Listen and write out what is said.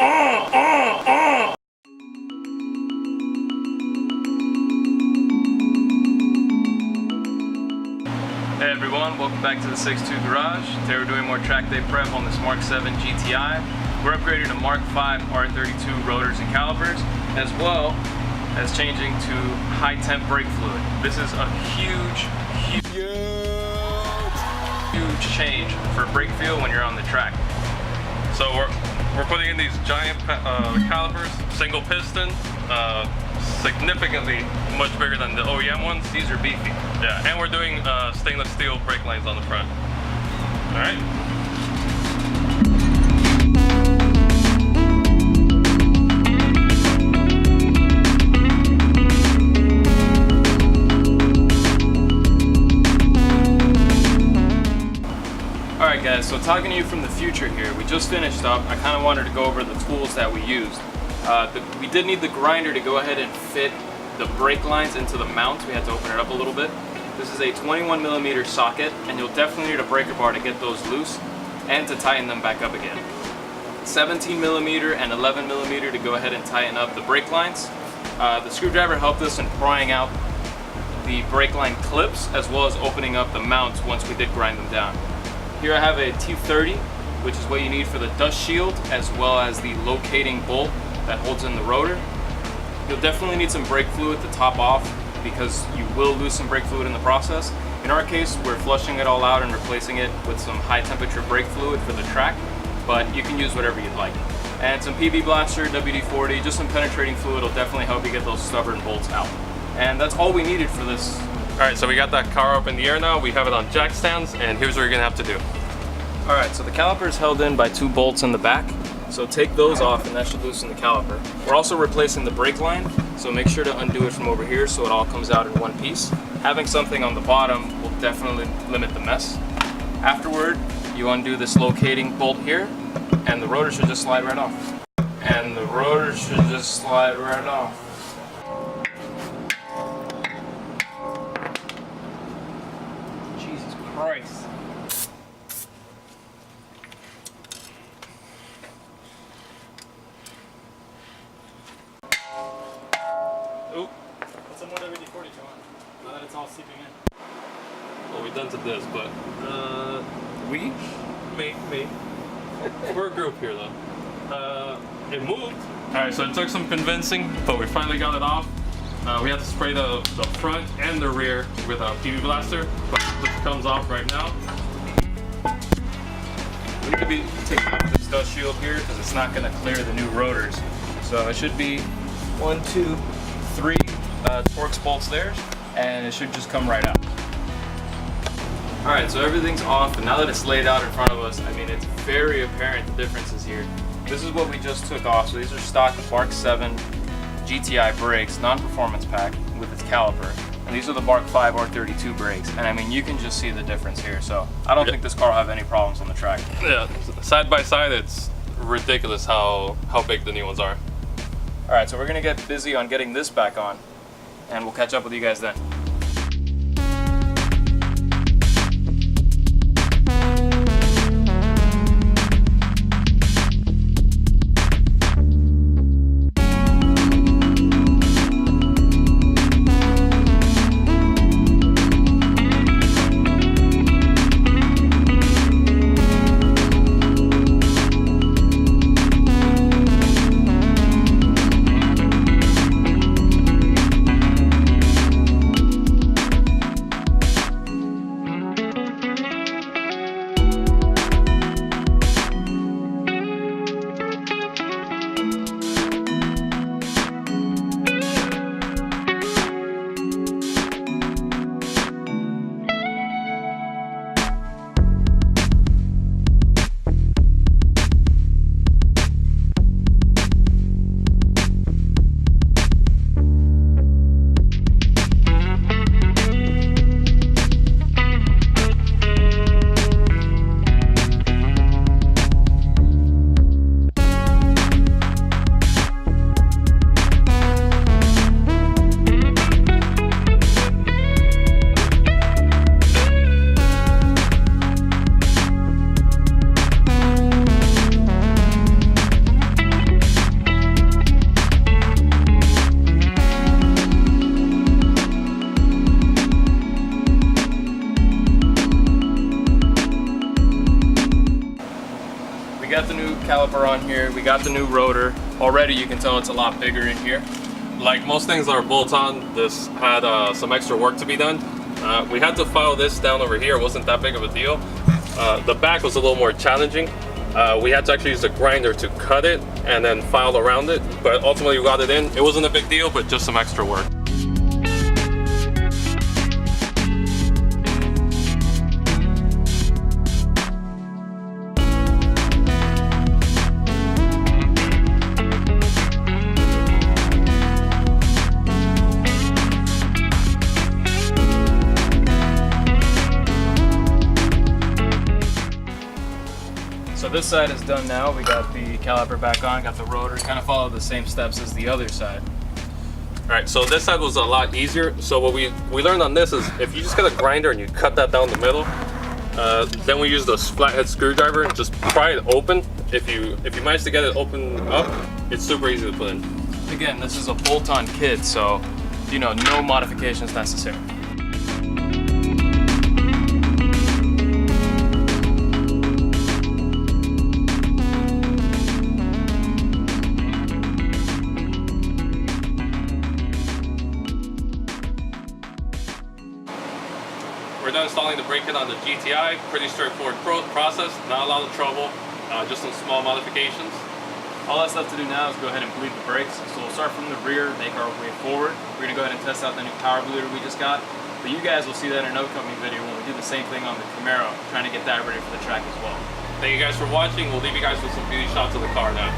Hey everyone, welcome back to the 6'2 Garage. Today we're doing more track day prep on this Mk7 GTI. We're upgrading to Mk5 R32 Rotors and Calipers, as well as changing to high temp brake fluid. This is a huge change for brake feel when you're on the track. So we're putting in these giant calipers, single piston, significantly much bigger than the OEM ones. These are beefy. Yeah, and we're doing stainless steel brake lines on the front. All right. Alright guys, so talking to you from the future here, we just finished up. I kind of wanted to go over the tools that we used. We did need the grinder to go ahead and fit the brake lines into the mount. We had to open it up a little bit. This is a 21mm socket, and you'll definitely need a breaker bar to get those loose and to tighten them back up again. 17mm and 11mm to go ahead and tighten up the brake lines. The screwdriver helped us in prying out the brake line clips as well as opening up the mounts once we did grind them down. Here I have a T30, which is what you need for the dust shield, as well as the locating bolt that holds in the rotor. You'll definitely need some brake fluid to top off because you will lose some brake fluid in the process. In our case, we're flushing it all out and replacing it with some high temperature brake fluid for the track, but you can use whatever you'd like. And some PB Blaster, WD-40, just some penetrating fluid will definitely help you get those stubborn bolts out. And that's all we needed for this. Alright, so we got that car up in the air now. We have it on jack stands, and here's what you're gonna have to do. Alright, so the caliper is held in by 2 bolts in the back. So take those off and that should loosen the caliper. We're also replacing the brake line, so make sure to undo it from over here so it all comes out in one piece. Having something on the bottom will definitely limit the mess. Afterward, you undo this locating bolt here, and the rotor should just slide right off. And the rotor should just slide right off. Jesus Christ. Oop. Put some more WD-40 on, now that it's all seeping in. Well, we done to this, but me. We're a group here though. It moved. Alright, so it took some convincing, but we finally got it off. We had to spray the front and the rear with a PB Blaster, but this comes off right now. We need to be taking off this dust shield here because it's not going to clear the new rotors. So it should be 1, 2, 3 Torx bolts there, and it should just come right out. Alright, so everything's off, and now that it's laid out in front of us, I mean, it's very apparent the differences here. This is what we just took off. So these are stock Mk7 GTI brakes, non-performance pack with its caliper. And these are the Mk5 R32 brakes. And I mean, you can just see the difference here. So I don't think this car will have any problems on the track. Yeah, side by side, it's ridiculous how big the new ones are. Alright, so we're gonna get busy on getting this back on, and we'll catch up with you guys then. We got the new caliper on here. We got the new rotor. Already you can tell it's a lot bigger in here. Like most things that are bolt-on, this had some extra work to be done. We had to file this down over here. It wasn't that big of a deal. The back was a little more challenging. We had to actually use a grinder to cut it and then file around it. But ultimately we got it in. It wasn't a big deal, but just some extra work. So this side is done now. We got the caliper back on, got the rotor, kind of follow the same steps as the other side. All right, so this side was a lot easier. So what we learned on this is if you just get a grinder and you cut that down the middle, then we use the flathead screwdriver. Just pry it open. If you manage to get it open up, it's super easy to put in. Again, this is a bolt-on kit, so you know, no modifications necessary. We're done installing the brake kit on the GTI. Pretty straightforward process, not a lot of trouble, just some small modifications. All that's left to do now is go ahead and bleed the brakes. So we'll start from the rear, make our way forward. We're gonna go ahead and test out the new power bleeder we just got. But you guys will see that in an upcoming video when we do the same thing on the Camaro, trying to get that ready for the track as well. Thank you guys for watching. We'll leave you guys with some beauty shots of the car now.